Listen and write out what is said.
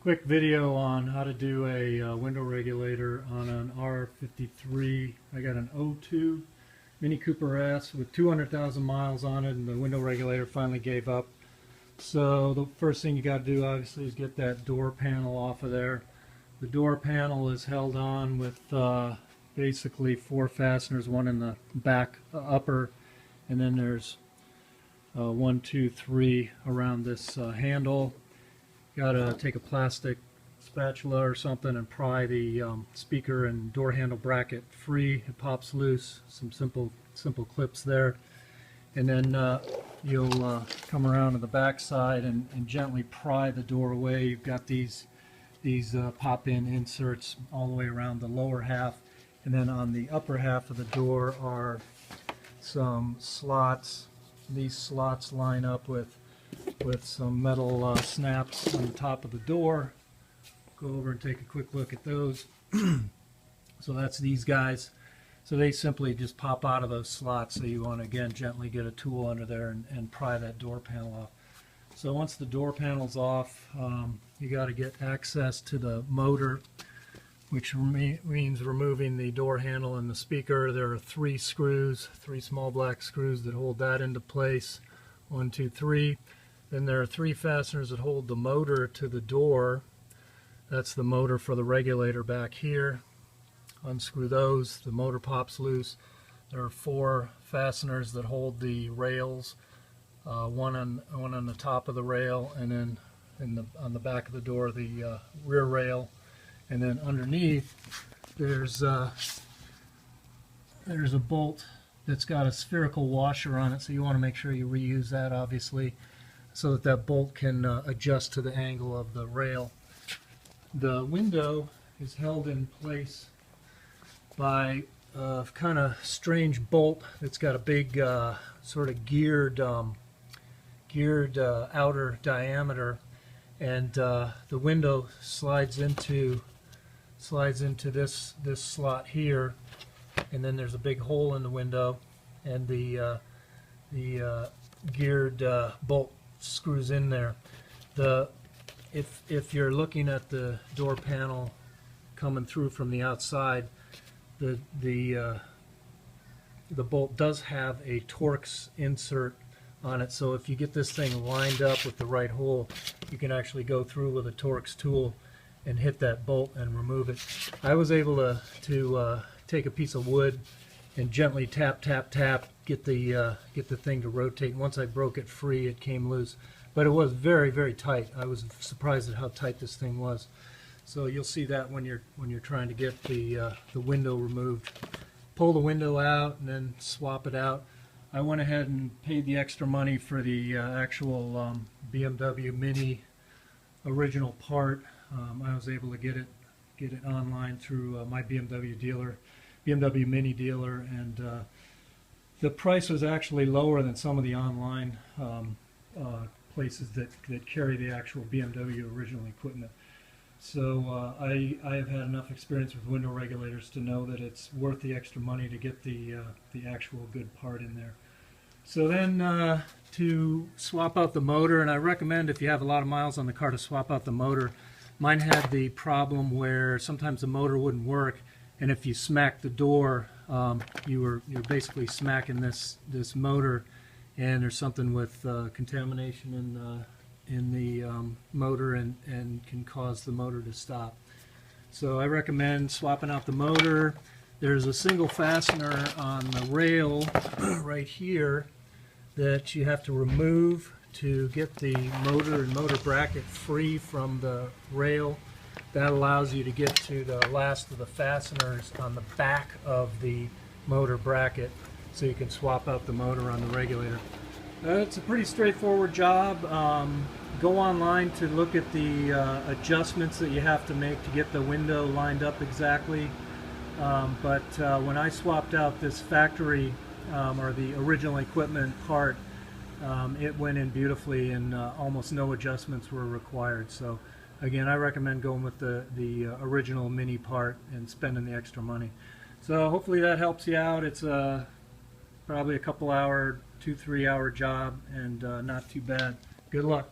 Quick video on how to do a window regulator on an R53. I got an '02 Mini Cooper S with 200,000 miles on it, and the window regulator finally gave up. So the first thing you got to do obviously is get that door panel off of there. The door panel is held on with basically 4 fasteners, one in the back upper, and then there's 1, 2, 3 around this handle. Got to take a plastic spatula or something and pry the speaker and door handle bracket free. It pops loose. Some simple clips there, and then you'll come around to the back side and gently pry the door away. You've got these pop-in inserts all the way around the lower half, and then on the upper half of the door are some slots. These slots line up with some metal snaps on the top of the door. Go over and take a quick look at those. So that's these guys. So they simply just pop out of those slots. So you want to again gently get a tool under there and pry that door panel off. So once the door panel's off, you got to get access to the motor, which means removing the door handle and the speaker. There are 3 screws, 3 small black screws that hold that into place. 1, 2, 3. Then there are 3 fasteners that hold the motor to the door. That's the motor for the regulator back here. Unscrew those, the motor pops loose. There are 4 fasteners that hold the rails, one on the top of the rail, and then on the back of the door the rear rail. And then underneath there's a bolt that's got a spherical washer on it, so you want to make sure you reuse that obviously, so that that bolt can adjust to the angle of the rail. The window is held in place by a kind of strange bolt that's got a big sort of geared outer diameter, and the window slides into this slot here, and then there's a big hole in the window, and the geared bolt screws in there. If you're looking at the door panel coming through from the outside, the bolt does have a Torx insert on it, so if you get this thing lined up with the right hole, you can actually go through with a Torx tool and hit that bolt and remove it. I was able to take a piece of wood and gently tap, get the thing to rotate. And once I broke it free, it came loose. But it was very, very tight. I was surprised at how tight this thing was. So you'll see that when you're trying to get the window removed. Pull the window out and then swap it out. I went ahead and paid the extra money for the actual BMW Mini original part. I was able to get it online through my BMW Mini dealer, and the price was actually lower than some of the online places that carry the actual BMW original equipment. So I have had enough experience with window regulators to know that it's worth the extra money to get the actual good part in there. So then to swap out the motor, and I recommend if you have a lot of miles on the car to swap out the motor. Mine had the problem where sometimes the motor wouldn't work, and if you smack the door, you're basically smacking this motor, and there's something with contamination in the motor and can cause the motor to stop. So I recommend swapping out the motor. There's a single fastener on the rail right here that you have to remove to get the motor and motor bracket free from the rail. That allows you to get to the last of the fasteners on the back of the motor bracket, so you can swap out the motor on the regulator. It's a pretty straightforward job. Go online to look at the adjustments that you have to make to get the window lined up exactly. But when I swapped out this factory or the original equipment part, it went in beautifully, and almost no adjustments were required. So again, I recommend going with the original Mini part and spending the extra money. So hopefully that helps you out. It's probably a couple hour, 2-3 hour job, and not too bad. Good luck.